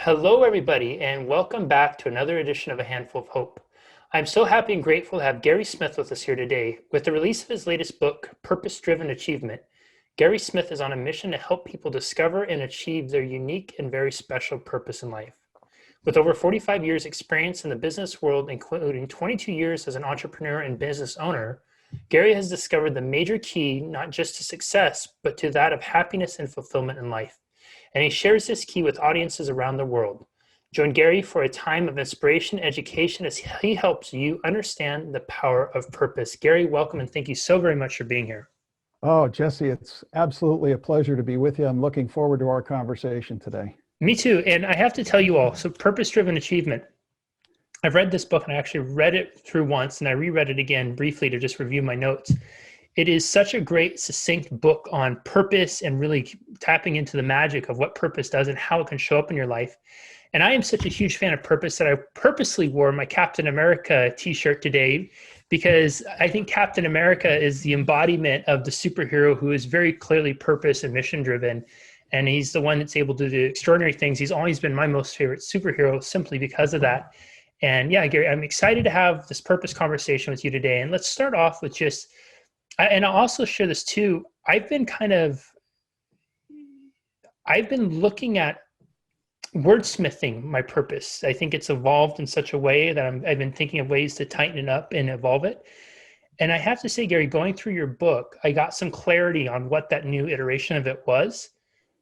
Hello, everybody, and welcome back to another edition of A Handful of Hope. I'm so happy and grateful to have Gary Smith with us here today. With the release of his latest book, Purpose Driven Achievement, Gary Smith is on a mission to help people discover and achieve their unique and very special purpose in life. With over 45 years experience in the business world, including 22 years as an entrepreneur and business owner, Gary has discovered the major key not just to success, but to that of happiness and fulfillment in life. And he shares this key with audiences around the world. Join Gary for a time of inspiration, education, as he helps you understand the power of purpose. Gary, welcome, and thank you so very much for being here. Oh, Jesse, it's absolutely a pleasure to be with you. I'm looking forward to our conversation today. Me too. And I have to tell you all, so Purpose-Driven Achievement, I've read this book and I actually read it through once and I reread it again briefly to just review my notes. It is such a great, succinct book on purpose and really tapping into the magic of what purpose does and how it can show up in your life. And I am such a huge fan of purpose that I purposely wore my Captain America t-shirt today because I think Captain America is the embodiment of the superhero who is very clearly purpose and mission driven. And he's the one that's able to do extraordinary things. He's always been my most favorite superhero simply because of that. And yeah, Gary, I'm excited to have this purpose conversation with you today. And let's start off with just, and I'll also share this too. I've been looking at wordsmithing my purpose. I think it's evolved in such a way that I've been thinking of ways to tighten it up and evolve it. And I have to say, Gary, going through your book, I got some clarity on what that new iteration of it was.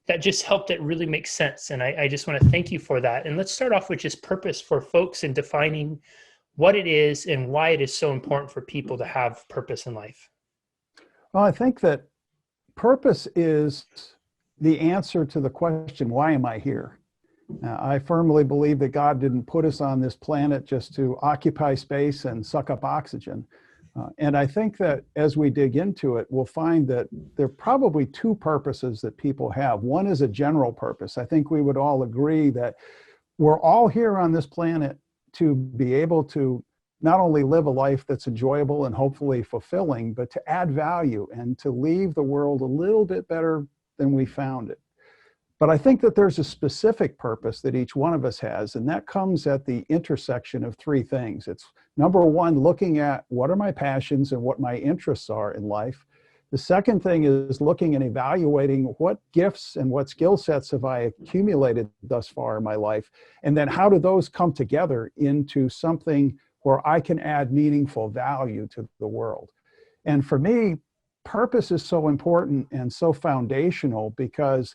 That just helped it really make sense. And I just want to thank you for that. And let's start off with just purpose for folks and defining what it is and why it is so important for people to have purpose in life. Well, I think that purpose is the answer to the question, why am I here? I firmly believe that God didn't put us on this planet just to occupy space and suck up oxygen. And I think that as we dig into it, we'll find that there are probably two purposes that people have. One is a general purpose. I think we would all agree that we're all here on this planet to be able to not only live a life that's enjoyable and hopefully fulfilling, but to add value and to leave the world a little bit better than we found it. But I think that there's a specific purpose that each one of us has, and that comes at the intersection of three things. It's number one, looking at what are my passions and what my interests are in life. The second thing is looking and evaluating what gifts and what skill sets have I accumulated thus far in my life, and then how do those come together into something where I can add meaningful value to the world. And for me, purpose is so important and so foundational because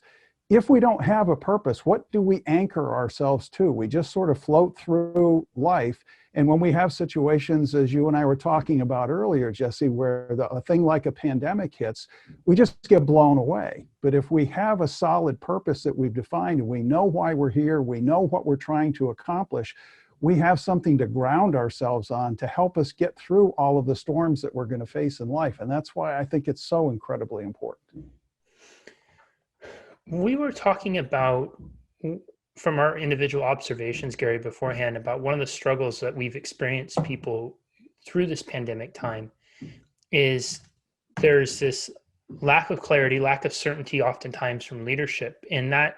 if we don't have a purpose, what do we anchor ourselves to? We just sort of float through life. And when we have situations, as you and I were talking about earlier, Jesse, where a thing like a pandemic hits, we just get blown away. But if we have a solid purpose that we've defined, and we know why we're here, we know what we're trying to accomplish, we have something to ground ourselves on to help us get through all of the storms that we're going to face in life. And that's why I think it's so incredibly important. We were talking about, from our individual observations, Gary, beforehand, about one of the struggles that we've experienced people through this pandemic time is there's this lack of clarity, lack of certainty oftentimes from leadership. And that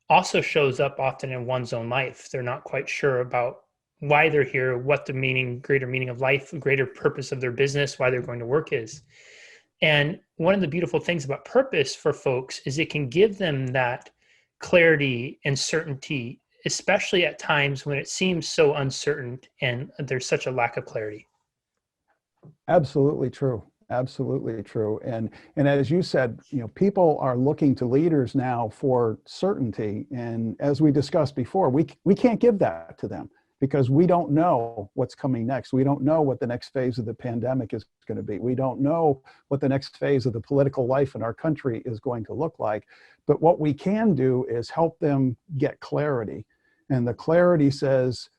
also shows up often in one's own life. They're not quite sure about why they're here, what the greater meaning of life, greater purpose of their business, why they're going to work is. And one of the beautiful things about purpose for folks is it can give them that clarity and certainty, especially at times when it seems so uncertain and there's such a lack of clarity. Absolutely true. Absolutely true. And as you said, people are looking to leaders now for certainty. And as we discussed before, we can't give that to them because we don't know what's coming next. We don't know what the next phase of the pandemic is going to be. We don't know what the next phase of the political life in our country is going to look like. But what we can do is help them get clarity. And the clarity says,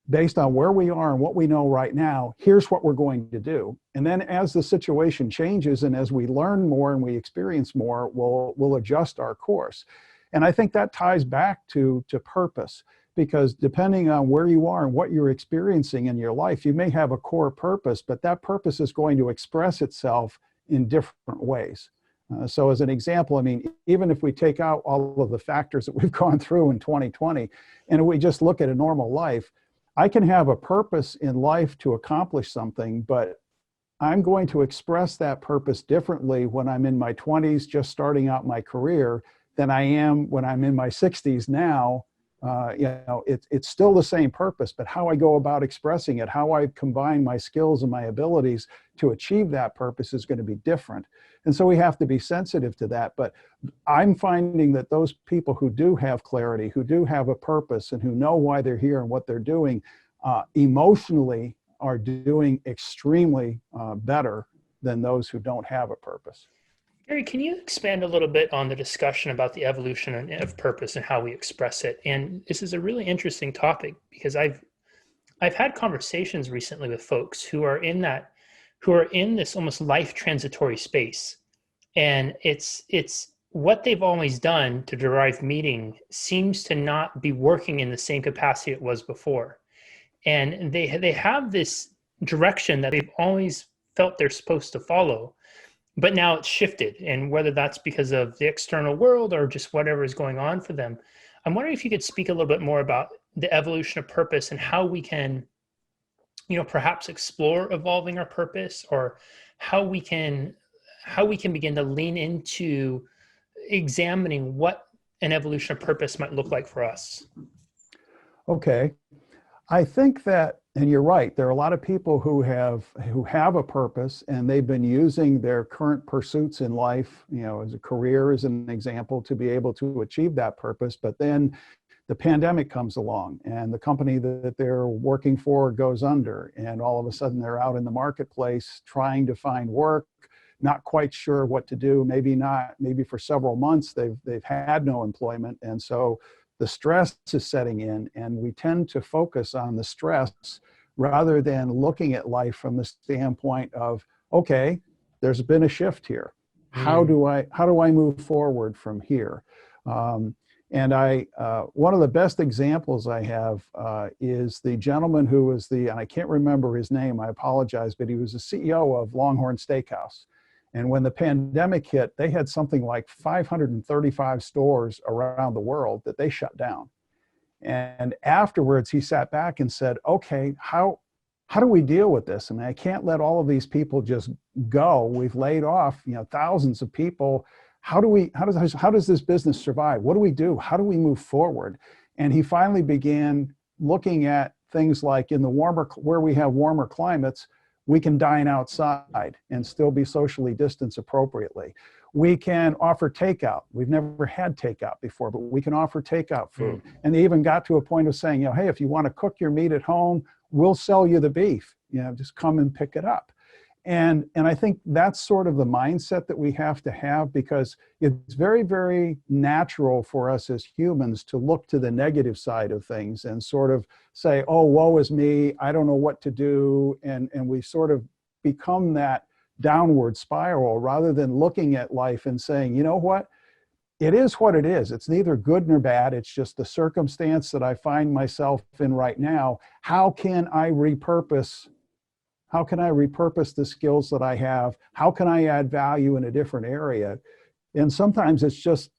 based on where we are and what we know right now, here's what we're going to do. And then as the situation changes and as we learn more and we experience more, we'll adjust our course. And I think that ties back to purpose, because depending on where you are and what you're experiencing in your life, you may have a core purpose, but that purpose is going to express itself in different ways. So as an example, I mean, even if we take out all of the factors that we've gone through in 2020, and we just look at a normal life, I can have a purpose in life to accomplish something, but I'm going to express that purpose differently when I'm in my 20s, just starting out my career, than I am when I'm in my 60s now. It's still the same purpose, but how I go about expressing it, how I combine my skills and my abilities to achieve that purpose is going to be different. And so we have to be sensitive to that. But I'm finding that those people who do have clarity, who do have a purpose, and who know why they're here and what they're doing, emotionally are doing extremely better than those who don't have a purpose. Gary, can you expand a little bit on the discussion about the evolution of purpose and how we express it? And this is a really interesting topic because I've had conversations recently with folks who are in this almost life transitory space. And it's what they've always done to derive meaning seems to not be working in the same capacity it was before. And they have this direction that they've always felt they're supposed to follow, but now it's shifted. And whether that's because of the external world or just whatever is going on for them, I'm wondering if you could speak a little bit more about the evolution of purpose and how we can, perhaps explore evolving our purpose, or how we can begin to lean into examining what an evolution of purpose might look like for us. Okay. I think that, and you're right, there are a lot of people who have a purpose, and they've been using their current pursuits in life, as a career, as an example, to be able to achieve that purpose. But then the pandemic comes along, and the company that they're working for goes under, and all of a sudden they're out in the marketplace trying to find work, not quite sure what to do. Maybe for several months they've had no employment, and so the stress is setting in, and we tend to focus on the stress rather than looking at life from the standpoint of, okay, there's been a shift here. How do I move forward from here? And one of the best examples I have is the gentleman who was and I can't remember his name, I apologize, but he was the CEO of Longhorn Steakhouse. And when the pandemic hit, they had something like 535 stores around the world that they shut down. And afterwards, he sat back and said, okay, how do we deal with this? I mean, I can't let all of these people just go. We've laid off, thousands of people. How does this business survive? What do we do? How do we move forward? And he finally began looking at things like where we have warmer climates, we can dine outside and still be socially distanced appropriately. We can offer takeout. We've never had takeout before, but we can offer takeout food. And they even got to a point of saying, hey, if you want to cook your meat at home, we'll sell you the beef. Just come and pick it up. And I think that's sort of the mindset that we have to have, because it's very, very natural for us as humans to look to the negative side of things and sort of say, oh, woe is me, I don't know what to do. And we sort of become that downward spiral rather than looking at life and saying, you know what? It is what it is. It's neither good nor bad. It's just the circumstance that I find myself in right now. How can I repurpose the skills that I have? How can I add value in a different area? And sometimes it's just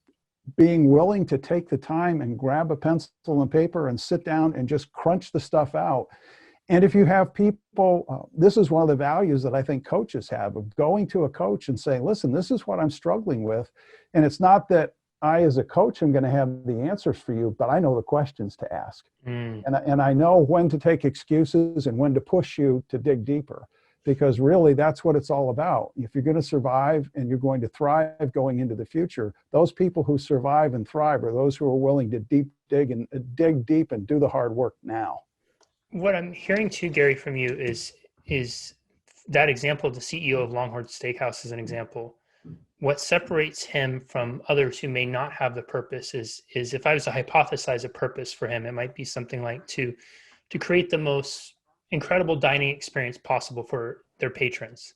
being willing to take the time and grab a pencil and paper and sit down and just crunch the stuff out. And if you have people, this is one of the values that I think coaches have, of going to a coach and saying, listen, this is what I'm struggling with. And it's not that I, as a coach, am going to have the answers for you, but I know the questions to ask. And I know when to take excuses and when to push you to dig deeper, because really that's what it's all about. If you're going to survive and you're going to thrive going into the future, those people who survive and thrive are those who are willing to dig deep and do the hard work now. What I'm hearing too, Gary, from you is that example of the CEO of Longhorn Steakhouse as an example. What separates him from others who may not have the purpose is if I was to hypothesize a purpose for him, it might be something like to create the most incredible dining experience possible for their patrons.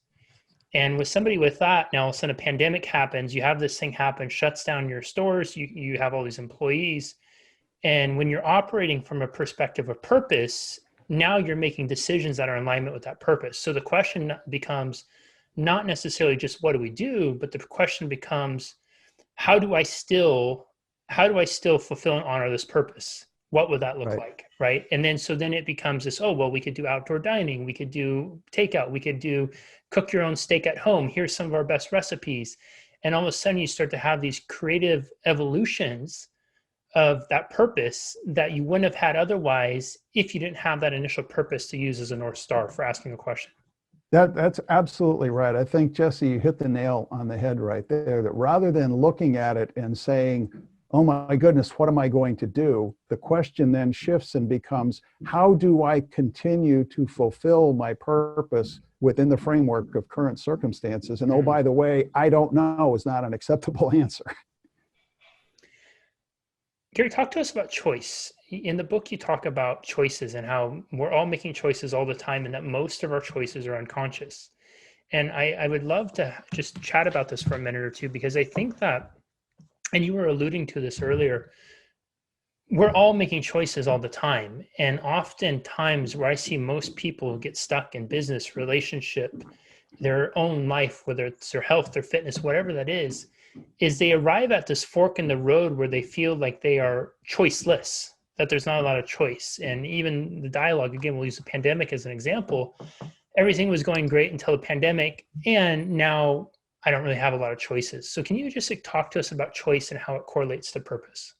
And with somebody with that, now all of a sudden a pandemic happens, you have this thing happen, shuts down your stores, you have all these employees. And when you're operating from a perspective of purpose, now you're making decisions that are in alignment with that purpose. So the question becomes, not necessarily just what do we do, but the question becomes, how do I still fulfill and honor this purpose? What would that look Right. like? Right. And then, so then it becomes this, oh, well, we could do outdoor dining. We could do takeout. We could do cook your own steak at home. Here's some of our best recipes. And all of a sudden you start to have these creative evolutions of that purpose that you wouldn't have had otherwise if you didn't have that initial purpose to use as a North Star for asking a question. That's absolutely right. I think, Jesse, you hit the nail on the head right there, that rather than looking at it and saying, oh my goodness, what am I going to do? The question then shifts and becomes, how do I continue to fulfill my purpose within the framework of current circumstances? And oh, by the way, I don't know is not an acceptable answer. Gary, talk to us about choice. In the book, you talk about choices and how we're all making choices all the time and that most of our choices are unconscious. And I would love to just chat about this for a minute or two, because I think that, and you were alluding to this earlier, we're all making choices all the time. And oftentimes where I see most people get stuck in business, relationship, their own life, whether it's their health, their fitness, whatever that is they arrive at this fork in the road where they feel like they are choiceless, that there's not a lot of choice. And even the dialogue, again, we'll use the pandemic as an example. Everything was going great until the pandemic, and now I don't really have a lot of choices. So can you just talk to us about choice and how it correlates to purpose?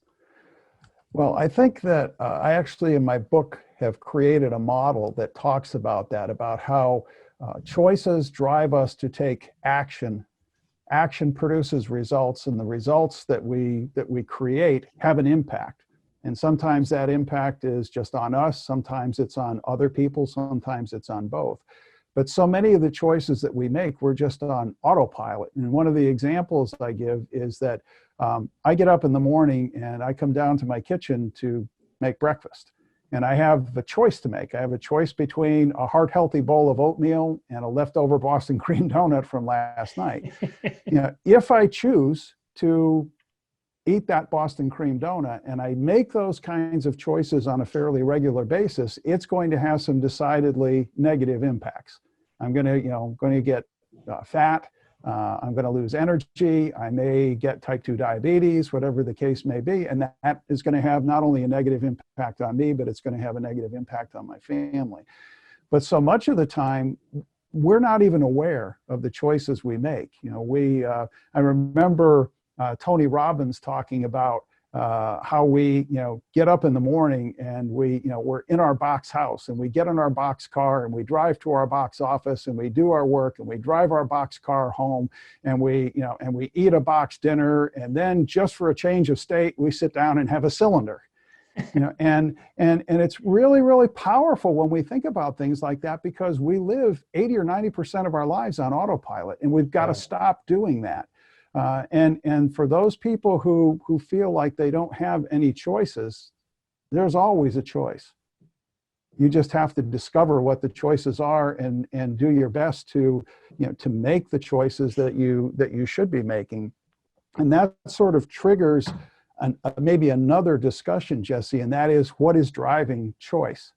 Well, I think that I actually, in my book, have created a model that talks about that, about how choices drive us to take action. Action produces results, and the results that we create have an impact. And sometimes that impact is just on us, sometimes it's on other people, sometimes it's on both. But so many of the choices that we make, we're just on autopilot. And one of the examples I give is that I get up in the morning and I come down to my kitchen to make breakfast. And I have a choice to make. I have a choice between a heart-healthy bowl of oatmeal and a leftover Boston cream donut from last night. If I choose to eat that Boston cream donut and I make those kinds of choices on a fairly regular basis, it's going to have some decidedly negative impacts. I'm going to get fat. I'm going to lose energy. I may get type 2 diabetes, whatever the case may be. And that is going to have not only a negative impact on me, but it's going to have a negative impact on my family. But so much of the time, we're not even aware of the choices we make. I remember Tony Robbins talking about how we, get up in the morning and we're in our box house and we get in our box car and we drive to our box office and we do our work and we drive our box car home and we eat a box dinner, and then just for a change of state, we sit down and have a cylinder. And it's really, really powerful when we think about things like that, because we live 80 or 90% of our lives on autopilot, and we've got to stop doing that. And for those people who feel like they don't have any choices, there's always a choice. You just have to discover what the choices are and do your best to make the choices that you should be making. And that sort of triggers maybe another discussion, Jesse, and that is, what is driving choice?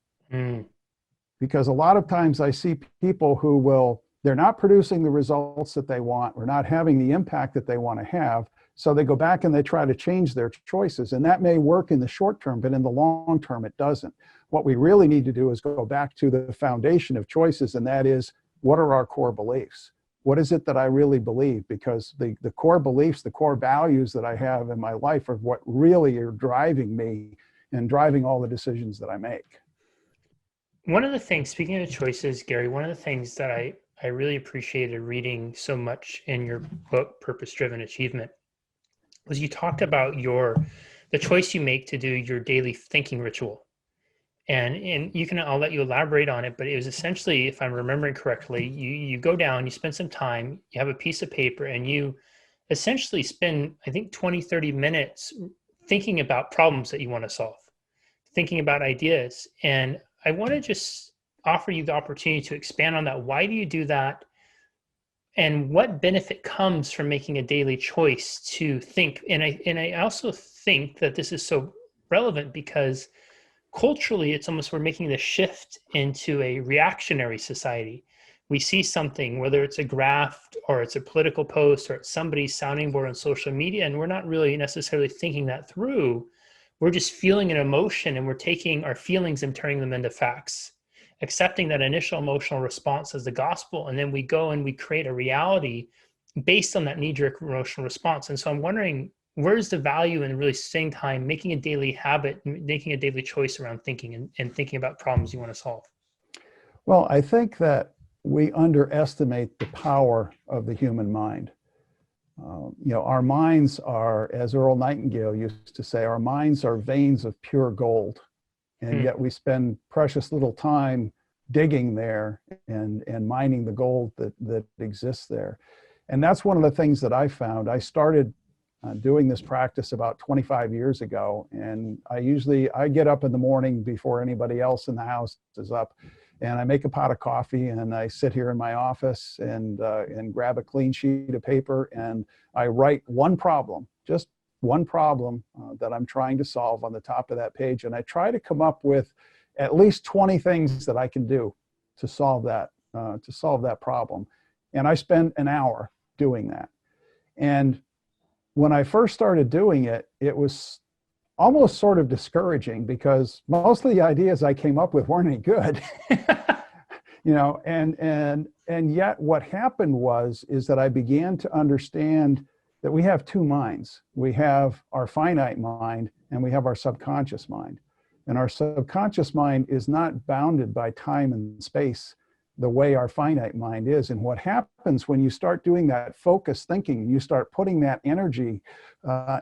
Because a lot of times I see people who they're not producing the results that they want, or not having the impact that they want to have. So they go back and they try to change their choices. And that may work in the short term, but in the long term, it doesn't. What we really need to do is go back to the foundation of choices. And that is, what are our core beliefs? What is it that I really believe? Because the core beliefs, the core values that I have in my life are what really are driving me and driving all the decisions that I make. One of the things, speaking of choices, Gary, one of the things that I really appreciated reading so much in your book, Purpose Driven Achievement, was you talked about the choice you make to do your daily thinking ritual. And I'll let you elaborate on it, but it was essentially, if I'm remembering correctly, you go down, you spend some time, you have a piece of paper, and you essentially spend, I think, 20, 30 minutes thinking about problems that you want to solve, thinking about ideas. And I want to just offer you the opportunity to expand on that. Why do you do that? And what benefit comes from making a daily choice to think? And I also think that this is so relevant because culturally, it's almost, we're making the shift into a reactionary society. we see something, whether it's a graph or it's a political post or it's somebody's sounding board on social media, and we're not really necessarily thinking that through. We're just feeling an emotion, and we're taking our feelings and turning them into facts, accepting that initial emotional response as the gospel. And then we go and we create a reality based on that knee-jerk emotional response. And so I'm wondering, where's the value in really staying time, making a daily habit, making a daily choice around thinking and thinking about problems you want to solve? Well, I think that we underestimate the power of the human mind. Our minds are, as Earl Nightingale used to say, our minds are veins of pure gold. And yet we spend precious little time digging there and mining the gold that exists there. And that's one of the things that I found. I started doing this practice about 25 years ago. And I get up in the morning before anybody else in the house is up, and I make a pot of coffee, and I sit here in my office and grab a clean sheet of paper, and I write one problem, just one problem that I'm trying to solve on the top of that page. And I try to come up with at least 20 things that I can do to solve that problem. And I spend an hour doing that. And when I first started doing it, it was almost sort of discouraging because most of the ideas I came up with weren't any good. And yet what happened is that I began to understand that we have two minds. We have our finite mind and we have our subconscious mind. And our subconscious mind is not bounded by time and space the way our finite mind is. And what happens when you start doing that focused thinking, you start putting that energy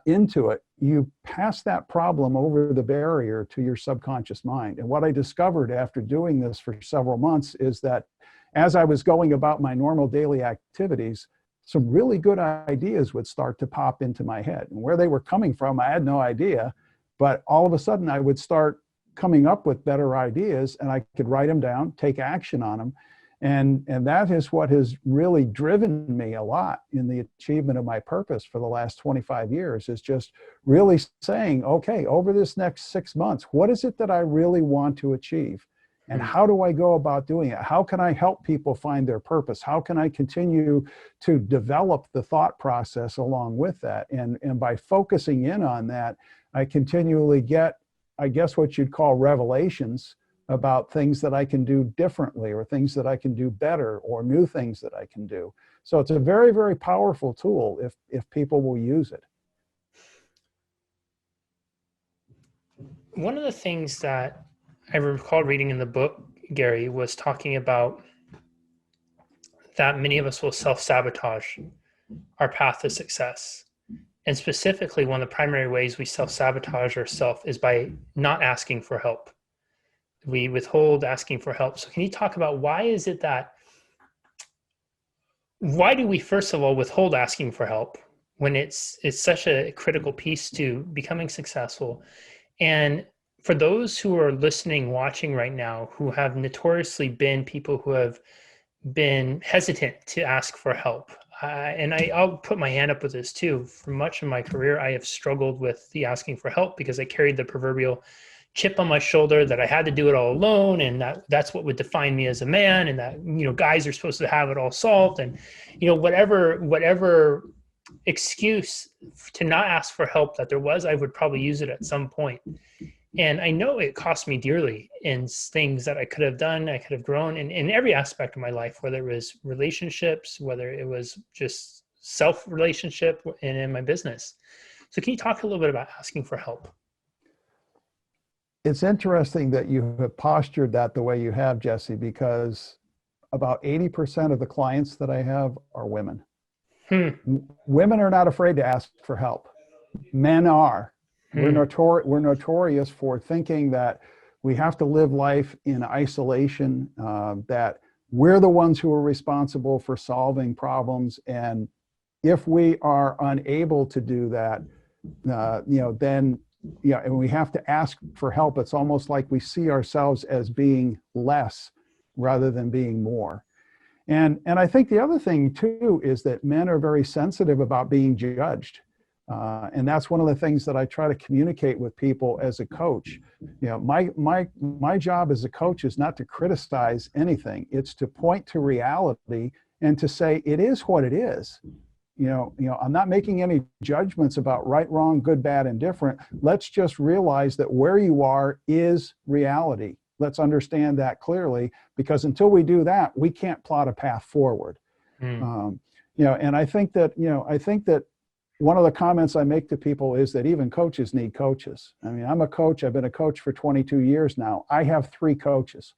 into it, you pass that problem over the barrier to your subconscious mind. And what I discovered after doing this for several months is that as I was going about my normal daily activities, some really good ideas would start to pop into my head. And where they were coming from, I had no idea. But all of a sudden, I would start coming up with better ideas, and I could write them down, take action on them. And that is what has really driven me a lot in the achievement of my purpose for the last 25 years, is just really saying, okay, over this next 6 months, what is it that I really want to achieve? And how do I go about doing it? How can I help people find their purpose? How can I continue to develop the thought process along with that? And by focusing in on that, I continually get, I guess, what you'd call revelations about things that I can do differently, or things that I can do better, or new things that I can do. So it's a very, very powerful tool if people will use it. One of the things that I recall reading in the book, Gary, was talking about that many of us will self-sabotage our path to success. And specifically, one of the primary ways we self-sabotage ourselves is by not asking for help. We withhold asking for help. So can you talk about why do we, first of all, withhold asking for help when it's such a critical piece to becoming successful? And for those who are listening, watching right now, who have notoriously been people who have been hesitant to ask for help, and I'll put my hand up with this too. For much of my career, I have struggled with the asking for help because I carried the proverbial chip on my shoulder that I had to do it all alone, and that's what would define me as a man, and that guys are supposed to have it all solved, and whatever excuse to not ask for help that there was, I would probably use it at some point. And I know it cost me dearly in things that I could have done. I could have grown in every aspect of my life, whether it was relationships, whether it was just self-relationship, and in my business. So can you talk a little bit about asking for help? It's interesting that you have postured that the way you have, Jesse, because about 80% of the clients that I have are women. Women are not afraid to ask for help. Men are. We're notorious for thinking that we have to live life in isolation, that we're the ones who are responsible for solving problems. And if we are unable to do that, then and we have to ask for help. It's almost like we see ourselves as being less rather than being more. And I think the other thing too is that men are very sensitive about being judged. And that's one of the things that I try to communicate with people as a coach. My job as a coach is not to criticize anything. It's to point to reality and to say it is what it is. I'm not making any judgments about right, wrong, good, bad, and different. Let's just realize that where you are is reality. Let's understand that clearly, because until we do that, we can't plot a path forward. Mm. And I think that one of the comments I make to people is that even coaches need coaches. I mean, I'm a coach. I've been a coach for 22 years now. I have 3 coaches.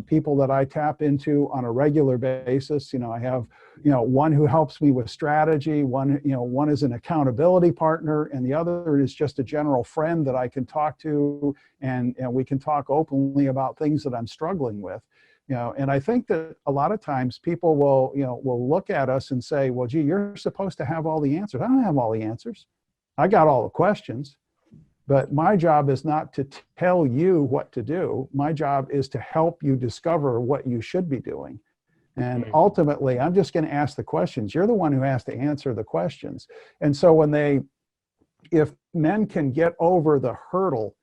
People that I tap into on a regular basis. I have, one who helps me with strategy, one is an accountability partner, and the other is just a general friend that I can talk to, and we can talk openly about things that I'm struggling with. And I think that a lot of times people will look at us and say, well, gee, you're supposed to have all the answers. I don't have all the answers. I got all the questions. But my job is not to tell you what to do. My job is to help you discover what you should be doing. And ultimately, I'm just going to ask the questions. You're the one who has to answer the questions. And so if men can get over the hurdle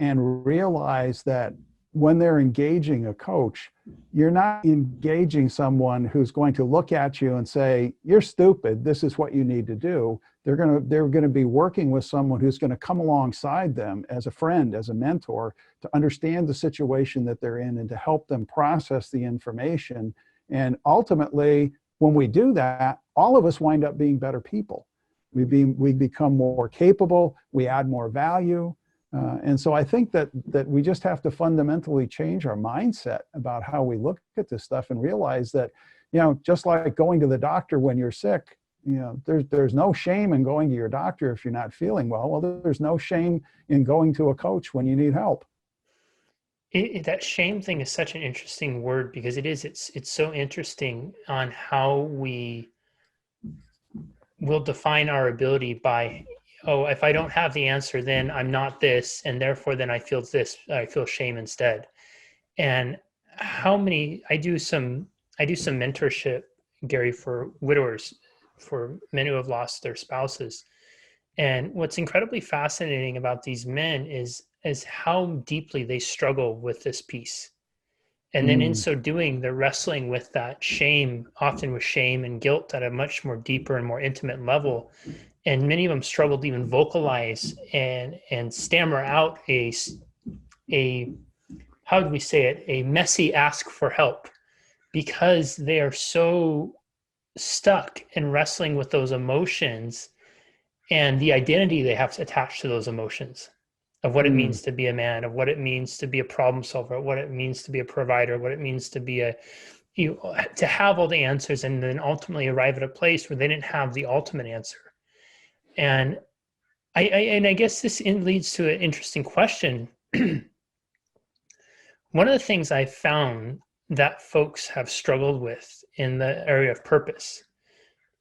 and realize that when they're engaging a coach, you're not engaging someone who's going to look at you and say, you're stupid, this is what you need to do. They're going to be working with someone who's going to come alongside them as a friend, as a mentor, to understand the situation that they're in and to help them process the information. And ultimately, when we do that, all of us wind up being better people. We become more capable, we add more value. And so I think that we just have to fundamentally change our mindset about how we look at this stuff and realize that, just like going to the doctor when you're sick, there's no shame in going to your doctor if you're not feeling well. Well, there's no shame in going to a coach when you need help. That shame thing is such an interesting word, because it's so interesting on how we will define our ability by, oh, if I don't have the answer, then I'm not this, and therefore then I feel shame instead. And I do some mentorship, Gary, for widowers, for men who have lost their spouses. And what's incredibly fascinating about these men is how deeply they struggle with this piece. And then in so doing, they're wrestling with that shame, often with shame and guilt at a much more deeper and more intimate level. And many of them struggle to even vocalize and stammer out a how do we say it, a messy ask for help, because they are so stuck in wrestling with those emotions and the identity they have to attach to those emotions of what it means to be a man, of what it means to be a problem solver, of what it means to be a provider, what it means to be to have all the answers, and then ultimately arrive at a place where they didn't have the ultimate answer. And I guess this leads to an interesting question. One of the things I found that folks have struggled with in the area of purpose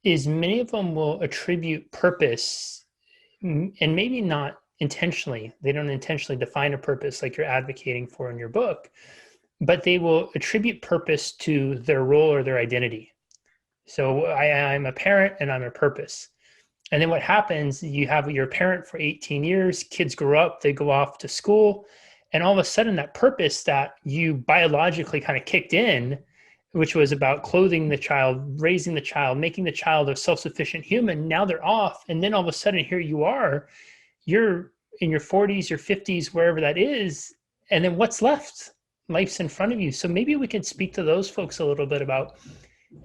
is many of them will attribute purpose, and maybe not intentionally. They don't intentionally define a purpose like you're advocating for in your book, but they will attribute purpose to their role or their identity. So I'm a parent and I'm a purpose. And then what happens, you have your parent for 18 years, kids grow up, they go off to school, and all of a sudden that purpose that you biologically kind of kicked in, which was about clothing the child, raising the child, making the child a self-sufficient human, now they're off. And then all of a sudden here you are, you're in your 40s, your 50s, wherever that is. And then what's left? Life's in front of you. So maybe we can speak to those folks a little bit about,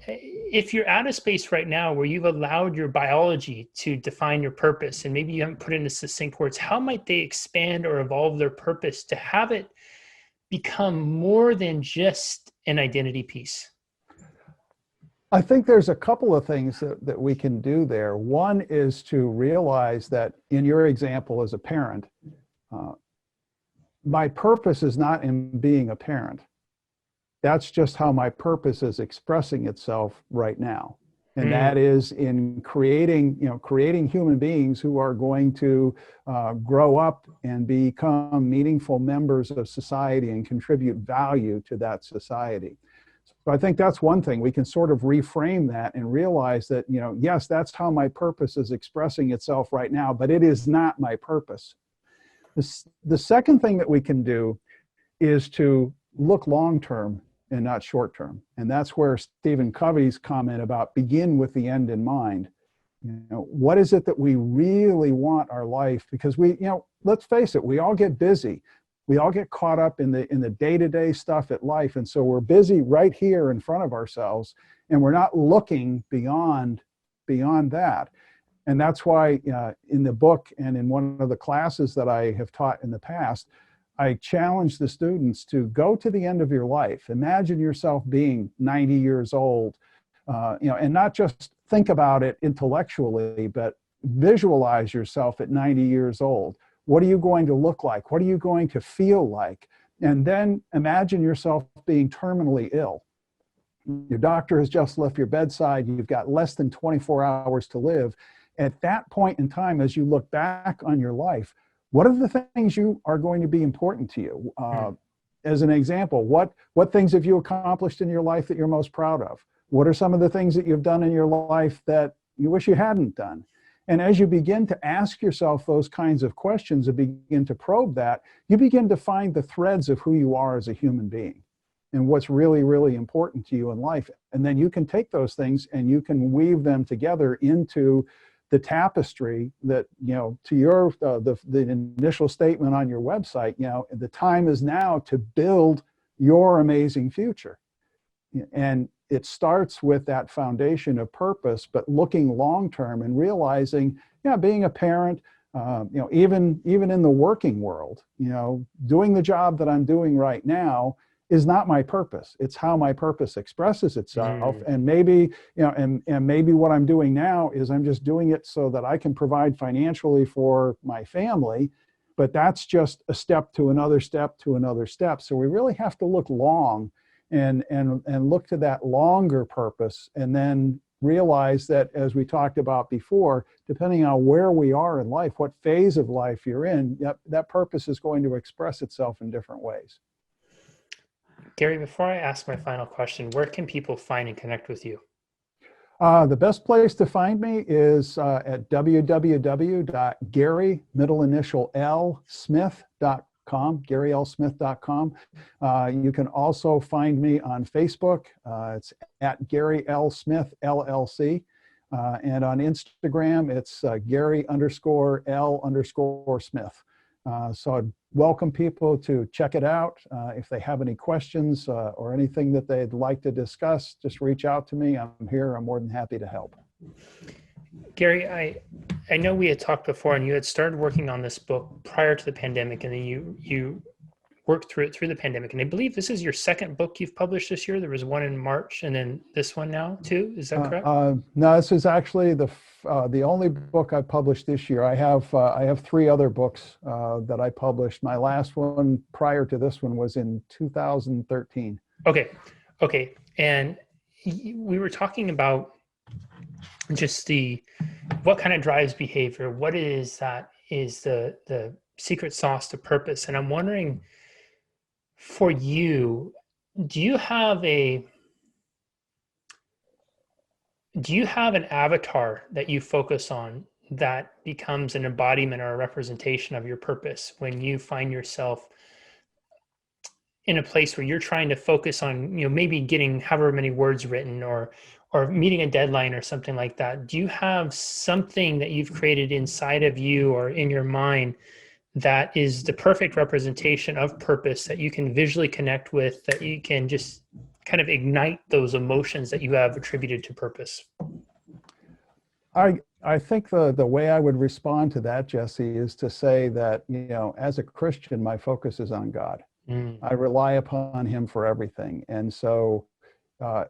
if you're at a space right now where you've allowed your biology to define your purpose, and maybe you haven't put it into succinct words, how might they expand or evolve their purpose to have it become more than just an identity piece? I think there's a couple of things that we can do there. One is to realize that in your example as a parent, my purpose is not in being a parent. That's just how my purpose is expressing itself right now. And that is in creating human beings who are going to grow up and become meaningful members of society and contribute value to that society. So I think that's one thing. We can sort of reframe that and realize that, yes, that's how my purpose is expressing itself right now, but it is not my purpose. The second thing that we can do is to look long-term and not short-term. And that's where Stephen Covey's comment about begin with the end in mind. What is it that we really want our life? Because let's face it, we all get busy. We all get caught up in the day-to-day stuff at life. And so we're busy right here in front of ourselves, and we're not looking beyond that. And that's why in the book and in one of the classes that I have taught in the past, I challenge the students to go to the end of your life. Imagine yourself being 90 years old, and not just think about it intellectually, but visualize yourself at 90 years old. What are you going to look like? What are you going to feel like? And then imagine yourself being terminally ill. Your doctor has just left your bedside. You've got less than 24 hours to live. At that point in time, as you look back on your life, what are the things you are going to be important to you? As an example, what things have you accomplished in your life that you're most proud of? What are some of the things that you've done in your life that you wish you hadn't done? And as you begin to ask yourself those kinds of questions and begin to probe that, you begin to find the threads of who you are as a human being and what's really, really important to you in life. And then you can take those things and you can weave them together into the tapestry that, to your the initial statement on your website, the time is now to build your amazing future. And it starts with that foundation of purpose, but looking long term and realizing, being a parent, even in the working world, doing the job that I'm doing right now is not my purpose. It's how my purpose expresses itself. And maybe, and maybe what I'm doing now is I'm just doing it so that I can provide financially for my family, but that's just a step to another step to another step. So we really have to look long and look to that longer purpose, and then realize that, as we talked about before, depending on where we are in life, what phase of life you're in, that purpose is going to express itself in different ways. Gary, before I ask my final question, where can people find and connect with you? The best place to find me is at www.gary, middle initial L, Smith.com, GaryLSmith.com. You can also find me on Facebook. It's at Gary L. Smith, LLC. And on Instagram, it's Gary_L_Smith. So I'd welcome people to check it out. If they have any questions or anything that they'd like to discuss, just reach out to me. I'm here. I'm more than happy to help. Gary, I know we had talked before, and you had started working on this book prior to the pandemic, and then you worked through it through the pandemic. And I believe this is your second book you've published this year. There was one in March, and then this one now too. Is that correct? No, this is actually the only book I published this year. I have 3 other books that I published. My last one prior to this one was in 2013. Okay. And we were talking about just what kind of drives behavior. What is that is the secret sauce to purpose? And I'm wondering, for you, do you have an avatar that you focus on that becomes an embodiment or a representation of your purpose when you find yourself in a place where you're trying to focus on, maybe getting however many words written or meeting a deadline or something like that? Do you have something that you've created inside of you or in your mind that is the perfect representation of purpose that you can visually connect with, that you can just kind of ignite those emotions that you have attributed to purpose? I think the way I would respond to that, Jesse, is to say that, as a Christian, my focus is on God. I rely upon him for everything. And so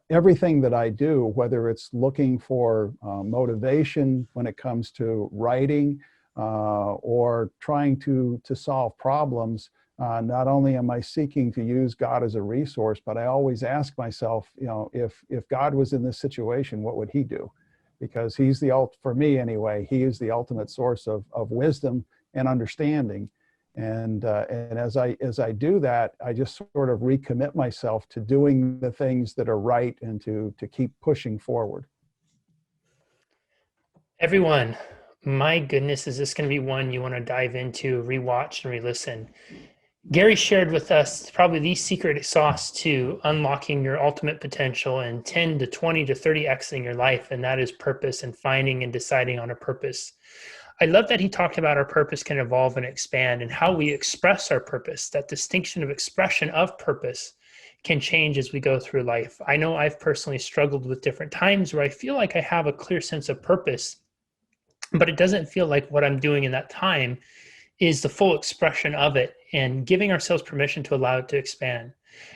everything that I do, whether it's looking for motivation when it comes to writing or trying to solve problems, not only am I seeking to use God as a resource, but I always ask myself, if God was in this situation, what would he do? Because for me anyway, he is the ultimate source of wisdom and understanding. And as I do that, I just sort of recommit myself to doing the things that are right and to keep pushing forward. Everyone, my goodness, is this going to be one you want to dive into, rewatch, and re-listen? Gary shared with us probably the secret sauce to unlocking your ultimate potential and 10 to 20 to 30xing your life, and that is purpose and finding and deciding on a purpose. I love that he talked about our purpose can evolve and expand and how we express our purpose. That distinction of expression of purpose can change as we go through life. I know I've personally struggled with different times where I feel like I have a clear sense of purpose, but it doesn't feel like what I'm doing in that time is the full expression of it, and giving ourselves permission to allow it to expand.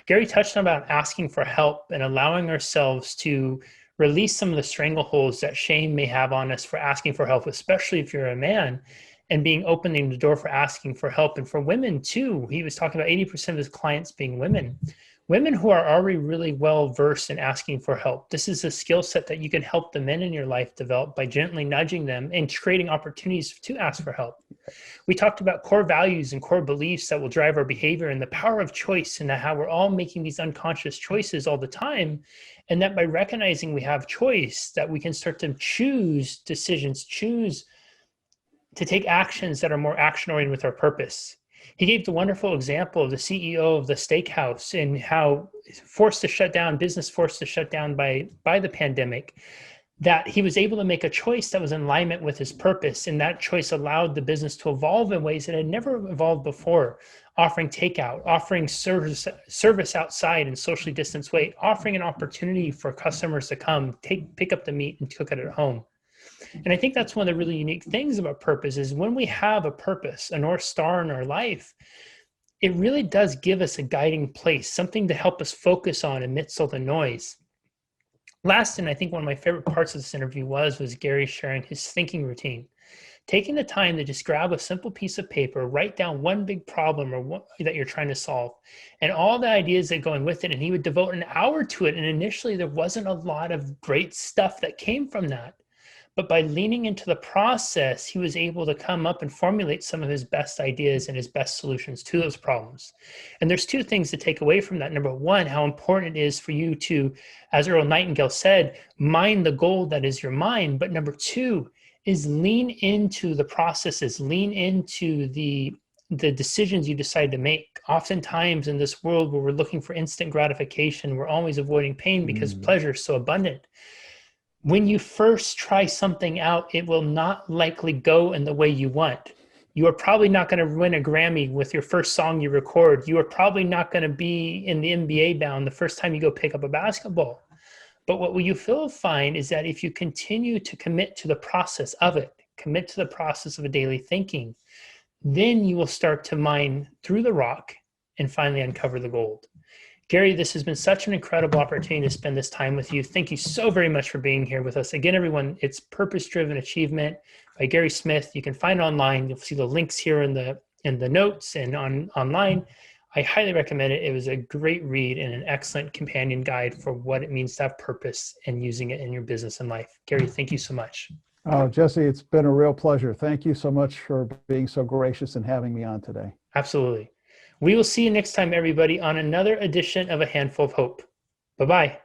Gary touched on about asking for help and allowing ourselves to release some of the strangleholds that shame may have on us for asking for help, especially if you're a man, and being opening the door for asking for help. And for women too, he was talking about 80% of his clients being women who are already really well versed in asking for help. This is a skill set that you can help the men in your life develop by gently nudging them and creating opportunities to ask for help. We talked about core values and core beliefs that will drive our behavior and the power of choice, and how we're all making these unconscious choices all the time. And that by recognizing we have choice, that we can start to choose decisions, choose to take actions that are more action-oriented with our purpose. He gave the wonderful example of the CEO of the steakhouse and how business forced to shut down by the pandemic, that he was able to make a choice that was in alignment with his purpose. And that choice allowed the business to evolve in ways that had never evolved before, offering takeout, offering service outside in socially distanced way, offering an opportunity for customers to come, pick up the meat and cook it at home. And I think that's one of the really unique things about purpose is when we have a purpose, a North Star in our life, it really does give us a guiding place, something to help us focus on amidst all the noise. Last, and I think one of my favorite parts of this interview was Gary sharing his thinking routine. Taking the time to just grab a simple piece of paper, write down one big problem that you're trying to solve, and all the ideas that go in with it. And he would devote an hour to it. And initially, there wasn't a lot of great stuff that came from that. But by leaning into the process, he was able to come up and formulate some of his best ideas and his best solutions to those problems. And there's two things to take away from that. Number one, how important it is for you to, as Earl Nightingale said, mine the gold that is your mind. But number two is lean into the processes, lean into the decisions you decide to make. Oftentimes in this world where we're looking for instant gratification, we're always avoiding pain because pleasure is so abundant. When you first try something out, it will not likely go in the way you want. You are probably not going to win a Grammy with your first song you record. You are probably not going to be in the NBA bound the first time you go pick up a basketball. But what you will find is that if you continue to commit to the process of it, commit to the process of a daily thinking, then you will start to mine through the rock and finally uncover the gold. Gary, this has been such an incredible opportunity to spend this time with you. Thank you so very much for being here with us. Again, everyone, it's Purpose-Driven Achievement by Gary Smith. You can find it online. You'll see the links here in the notes and online. I highly recommend it. It was a great read and an excellent companion guide for what it means to have purpose and using it in your business and life. Gary, thank you so much. Oh, Jesse, it's been a real pleasure. Thank you so much for being so gracious and having me on today. Absolutely. We will see you next time, everybody, on another edition of A Handful of Hope. Bye-bye.